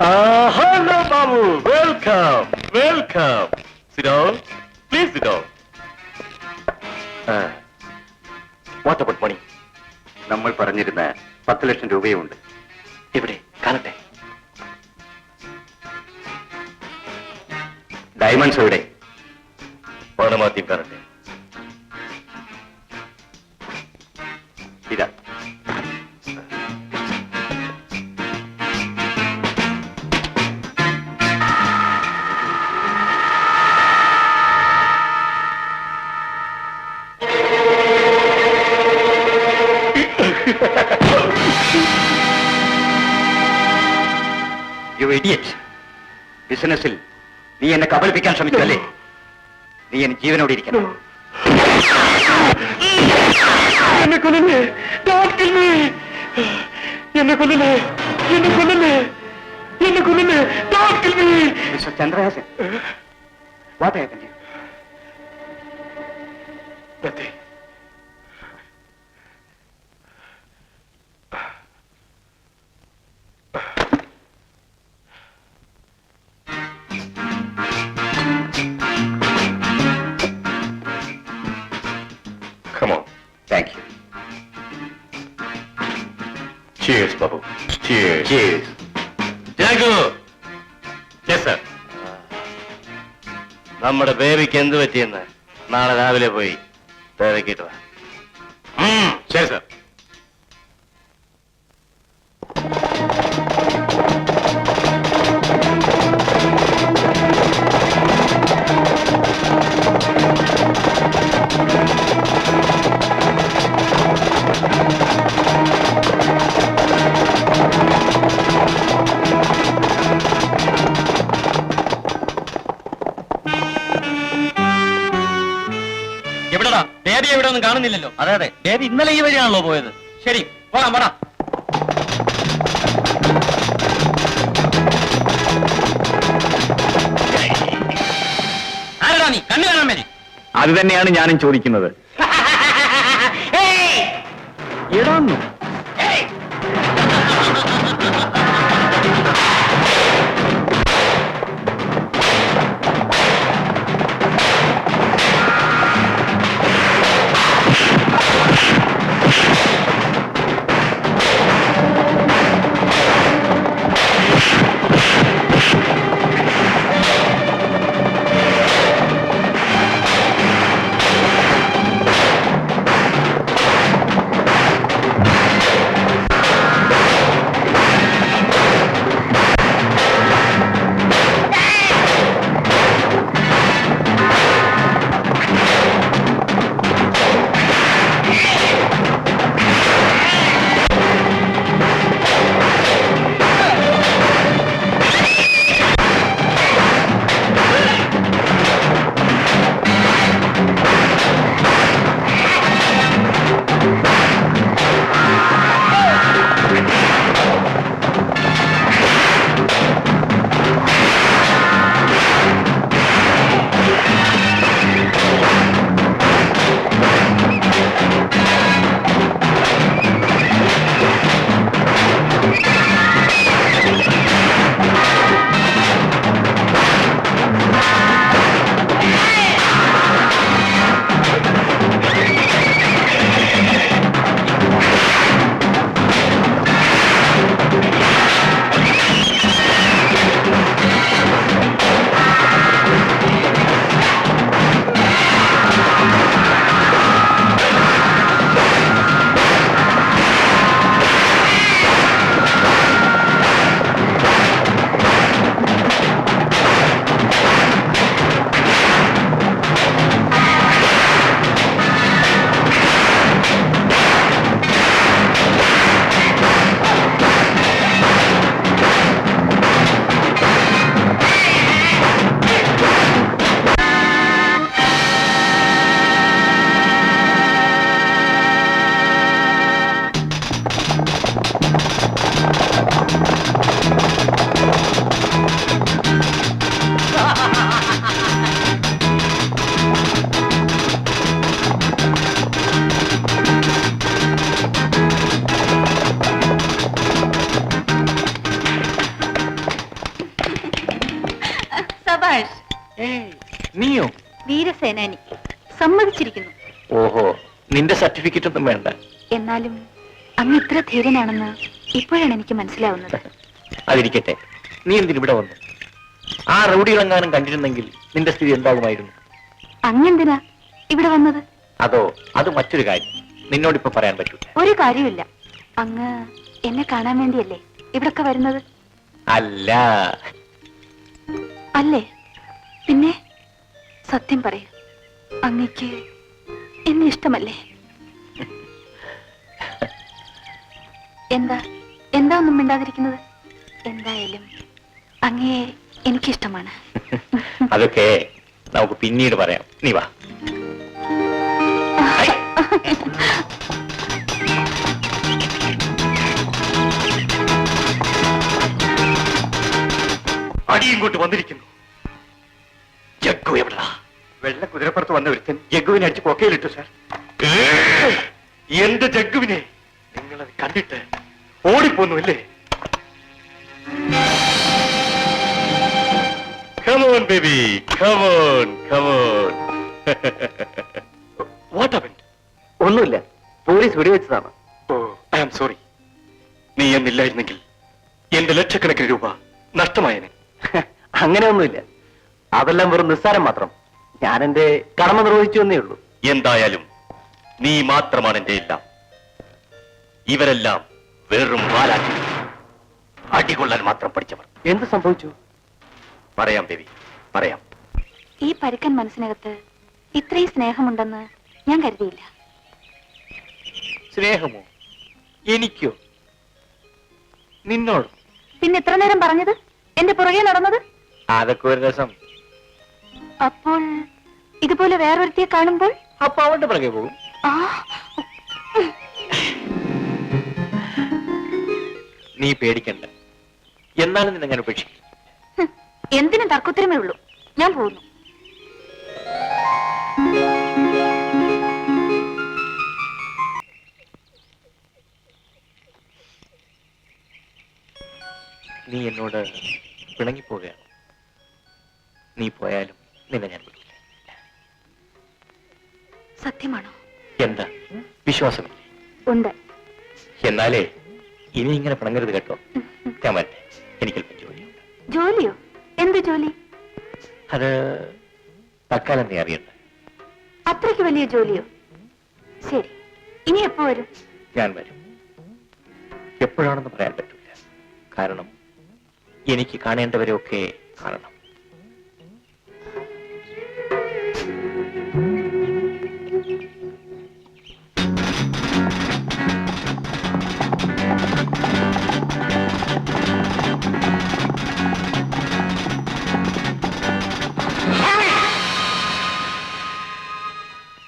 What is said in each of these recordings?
Hello, Babu. Welcome. Welcome. Sit down. Please sit down. What about money? നമ്മൾ പറഞ്ഞിരുന്ന 10 ലക്ഷം രൂപയുണ്ട്. ഇവിടെ കാണട്ടെ. ഡയമണ്ട്സ് എവിടെ? പണമാദ്യം കാണട്ടെ. ഇതാ. You idiot. ബിസിനസ്സിൽ നീ എന്നെ കബളിപ്പിക്കാൻ ശ്രമിച്ചല്ലേ? നീ എന്നെ ജീവനോടെ ഇരിക്കണം. എന്നെ കൊല്ലല്ലേ, don't kill me. എന്നെ കൊല്ലല്ലേ, എന്നെ കൊല്ലല്ലേ, എന്നെ കൊല്ലല്ലേ, don't kill me. Mr. Chandrahasan, what happened to you? Nothing. Come on. Thank you. Cheers, Babu. Cheers. Cheers. Jagu. Yes, sir. നമ്മുടെ ബേബിക്ക് എന്ത് പറ്റിയെന്ന് നാളെ രാവിലെ പോയി തിരക്കിട്ട് വാ. ശരി സർ. എവിടെടാ ബേബി? എവിടെ ഒന്നും കാണുന്നില്ലല്ലോ. അതെ അതെ, ബേബി ഇന്നലെ ഈ വഴിയാണല്ലോ പോയത്. ശരി, പോടാം പോടാം. ആരടാ നീ? കണ്ണു കാണാൻ വരെ. അത് തന്നെയാണ് ഞാനും ചോദിക്കുന്നത്. എടാന്നു നീയോ? വീരസേനാനി. സമ്മതിച്ചിരിക്കുന്നു. ഓഹോ, നിന്റെ സർട്ടിഫിക്കറ്റ് ഒന്നും വേണ്ട. എന്നാലും അങ്ങ് ഇത്ര ധീരനാണെന്ന് ഇപ്പോഴാണ് എനിക്ക് മനസ്സിലാവുന്നത്. അതിരിക്കട്ടെ, നീ എന്തിനിവിടെ വന്നു? ആ റൗഡികളെങ്ങാനും കണ്ടിരുന്നെങ്കിൽ നിന്റെ സ്ഥിതി എന്താകുമായിരുന്നു? അങ്ങെന്തിനാ ഇവിടെ വന്നത്? അതോ, അത് മറ്റൊരു കാര്യം. നിന്നോടിപ്പോ പറയാൻ പറ്റൂല. ഒരു കാര്യമില്ല. അങ്ങ് എന്നെ കാണാൻ വേണ്ടിയല്ലേ ഇവിടൊക്കെ വരുന്നത്? അല്ല. അല്ലേ? പിന്നെ സത്യം പറയൂ, അങ്ങക്ക് എന്നെ ഇഷ്ടമല്ലേ? എന്താ എന്താ ഒന്നും മിണ്ടാതിരിക്കുന്നത്? എന്തായാലും അങ്ങയെ എനിക്കിഷ്ടമാണ്. അതൊക്കെ നമുക്ക് പിന്നീട് പറയാം. നീ വാ. അടി ഇങ്ങോട്ട് വന്നിരിക്കുന്നു. ജഗ്ഗു എവിടാ? വെള്ള കുതിരപ്പുറത്ത് വന്ന ഒരുത്തൻ ജഗ്ഗുവിനെ അടിച്ച് കൊക്കയിലിട്ടു സാർ. എന്റെ ജഗ്ഗുവിനെ നിങ്ങളത് കണ്ടിട്ട് ഓടിപ്പോന്നു അല്ലേ? Come on, baby. Come on, come on. What happened? ഒന്നുമില്ല, പോലീസ് വെടിവെച്ചതാണ്. Oh, I am sorry. നീ എന്നില്ലായിരുന്നെങ്കിൽ എന്റെ ലക്ഷക്കണക്കിന് രൂപ നഷ്ടമായനെ. അങ്ങനെയൊന്നുമില്ല, അതെല്ലാം വെറും നിസ്സാരം മാത്രം. ഞാൻ എന്റെ കടമ നിർവഹിച്ചു എന്നേ ഉള്ളൂ. എന്തായാലും നീ മാത്രമാണ് എന്റെ എല്ലാം. ഇവരെല്ലാം വെറും വാലാക്കി അടികൊള്ളാൻ മാത്രം പഠിച്ചവർ. എന്ത് സംഭവിച്ചു? പറയാം ദേവി, പറയാം. ഈ പരുക്കൻ മനസ്സിനകത്ത് ഇത്രയും സ്നേഹമുണ്ടെന്ന് ഞാൻ കരുതിയില്ല. സ്നേഹമോ? എനിക്കോ? നിന്നോട്? പിന്നെ ഇത്ര നേരം പറഞ്ഞത്? എന്റെ പുറകെ നടന്നത്? അതൊക്കെ ഒരു രസം. അപ്പോൾ ഇതുപോലെ വേറൊരുത്തിയെ കാണുമ്പോൾ അപ്പൊ അവന്റെ പുറകെ പോകും. ആ, നീ പേടിക്കണ്ട. എന്നാലും നിന്നെ ഞാൻ ഉപേക്ഷിക്കും. എന്തിനും തർക്കുത്തരമേ ഉള്ളൂ. ഞാൻ പോകുന്നു. നീ എന്നോട് പിണങ്ങിപ്പോവുകയാണ്. നീ പോയാലും നിന്നെ ഞാൻ വിടില്ല. സത്യമാണോ? എന്താ വിശ്വാസമില്ലേ? ഉണ്ട്. എന്നാലേ ഇനി ഇങ്ങനെ പിണങ്ങരുത് കേട്ടോ. ഞാൻ വരട്ടെ, എനിക്കല്പം ജോലിയുണ്ട്. ജോലിയോ? എന്ത് ജോലി? അത് തൽക്കാലം നീ അറിയണ്ട. അത്രയ്ക്ക് വലിയ ജോലിയോ? ശരി, ഇനി എപ്പോ വരും? ഞാൻ വരും. എപ്പോഴാണെന്ന് പറയാൻ പറ്റില്ല. കാരണം എനിക്ക് കാണേണ്ടവരെയൊക്കെ കാണണം.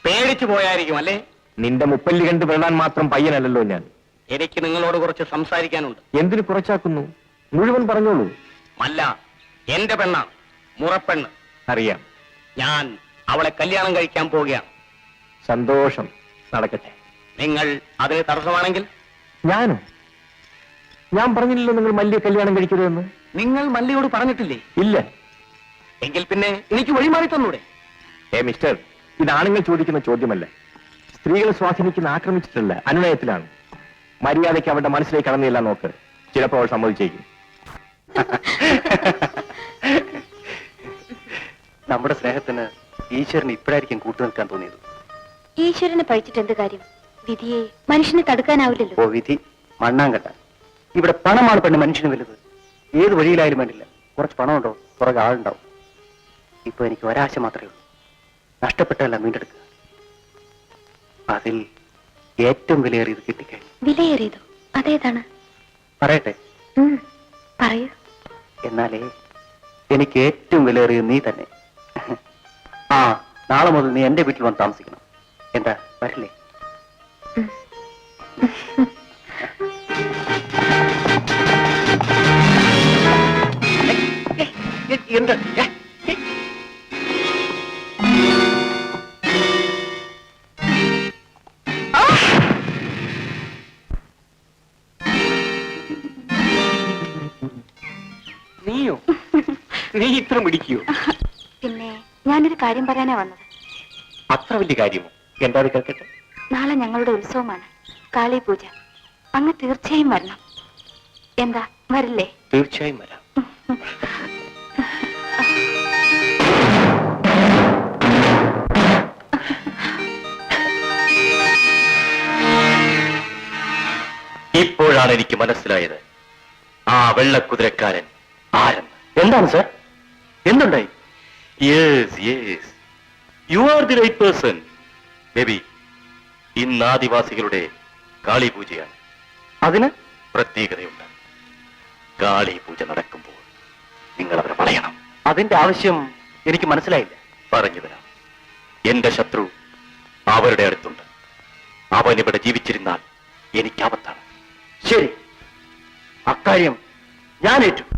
പേടിച്ചു പോയായിരിക്കും അല്ലേ? നിന്റെ മുപ്പല്ലി കണ്ട് വിരളാൻ മാത്രം പയ്യനല്ലല്ലോ ഞാൻ. എനിക്ക് നിങ്ങളോട് കുറച്ച് സംസാരിക്കാനുണ്ട്. എന്തിനു കുറച്ചാക്കുന്നു? മുഴുവൻ പറഞ്ഞോളൂ. അല്ല, എന്റെ പെണ്ണാണ്, മുറപ്പെണ്ണ്. അറിയാം. ഞാൻ അവളെ കല്യാണം കഴിക്കാൻ പോവുകയാണ്. സന്തോഷം, നടക്കട്ടെ. നിങ്ങൾ അതിന് തടസ്സമാണെങ്കിൽ? ഞാനും? ഞാൻ പറഞ്ഞില്ലല്ലോ നിങ്ങൾ മല്ലിയെ കല്യാണം കഴിക്കരുതെന്ന്. നിങ്ങൾ മല്ലിയോട് പറഞ്ഞിട്ടില്ലേ? ഇല്ല. എങ്കിൽ പിന്നെ എനിക്ക് വഴിമാറി തന്നൂടെ? മിസ്റ്റർ, ഇത് ആണുങ്ങൾ ചോദിക്കുന്ന ചോദ്യമല്ല. സ്ത്രീകളെ സ്വാധീനിക്കുന്ന ആക്രമിച്ചിട്ടല്ല, അനുനയത്തിലാണ്. മര്യാദയ്ക്ക് അവരുടെ മനസ്സിലേക്ക് കടന്നില്ല നോക്ക്. ചിലപ്പോൾ അവൾ സമ്മതിച്ചേക്കും. നമ്മുടെ സ്നേഹത്തിന് ഈശ്വരന് ഇപ്പോഴായിരിക്കും കൂട്ടു നിൽക്കാൻ തോന്നിയത്. ഈശ്വരനെ പഴിച്ചിട്ട് എന്ത് കാര്യം? വിധിയെ മനുഷ്യനെ തടുക്കാനാവില്ലല്ലോ. ഓ വിധി മണ്ണാങ്കട്ട. ഇവിടെ പണമാണ് പെണ്ണ് മനുഷ്യന് വലുത്. ഏത് വഴിയിലായാലും വേണ്ടില്ല, കുറച്ച് പണമുണ്ടോ പുറകെ ആളുണ്ടാവും. ഇപ്പൊ എനിക്ക് ഒരാശ മാത്രമേ ഉള്ളൂ, നഷ്ടപ്പെട്ടതല്ല വീണ്ടെടുക്കുക. അതിൽ ഏറ്റവും വിലയേറിയത് കിട്ടിക്കഴിഞ്ഞു. വിലയേറിയതോ? അതേതാണ്? പറയട്ടെ? പറയൂ. എന്നാലേ എനിക്ക് ഏറ്റവും വിലയേറിയത് നീ തന്നെ. ആ, നാളെ മുതൽ നീ എന്റെ വീട്ടിൽ വന്ന് താമസിക്കണം. എന്താ, വരില്ലേ? എന്താ? നീയോ? നീ ഇത്ര മിടിക്കോ? പിന്നെ ഞാനൊരു കാര്യം പറയാനാ വന്നത്. അത്ര വലിയ കാര്യമോ? എന്താ അത് കേൾക്കട്ടെ. നാളെ ഞങ്ങളുടെ ഉത്സവമാണ്, കാളി പൂജ. അങ്ങ് തീർച്ചയായും വരണം. എന്താ, വരില്ലേ? തീർച്ചയായും വരാം. ഇപ്പോഴാണ് എനിക്ക് മനസ്സിലായത് ആ വെള്ളക്കുതിരക്കാരൻ ആരെന്ന്. എന്താണ് സാർ? എന്തുണ്ടായി? Yes yes, you are the right person. Baby, ഇന്ന് ആദിവാസികളുടെ കാളി പൂജയാണ്. അതിന് പ്രത്യേകതയുണ്ട്. കാളി പൂജ നടക്കുമ്പോൾ നിങ്ങൾ അവരെ വളയണം. അതിന്റെ ആവശ്യം എനിക്ക് മനസ്സിലായില്ല. പറഞ്ഞു തരാം. എന്റെ ശത്രു അവരുടെ അടുത്തുണ്ട്. അവൻ ഇവിടെ ജീവിച്ചിരുന്നാൽ എനിക്ക് ആപത്താണ്. ശരി, അക്കാര്യം ഞാൻ ഏറ്റു.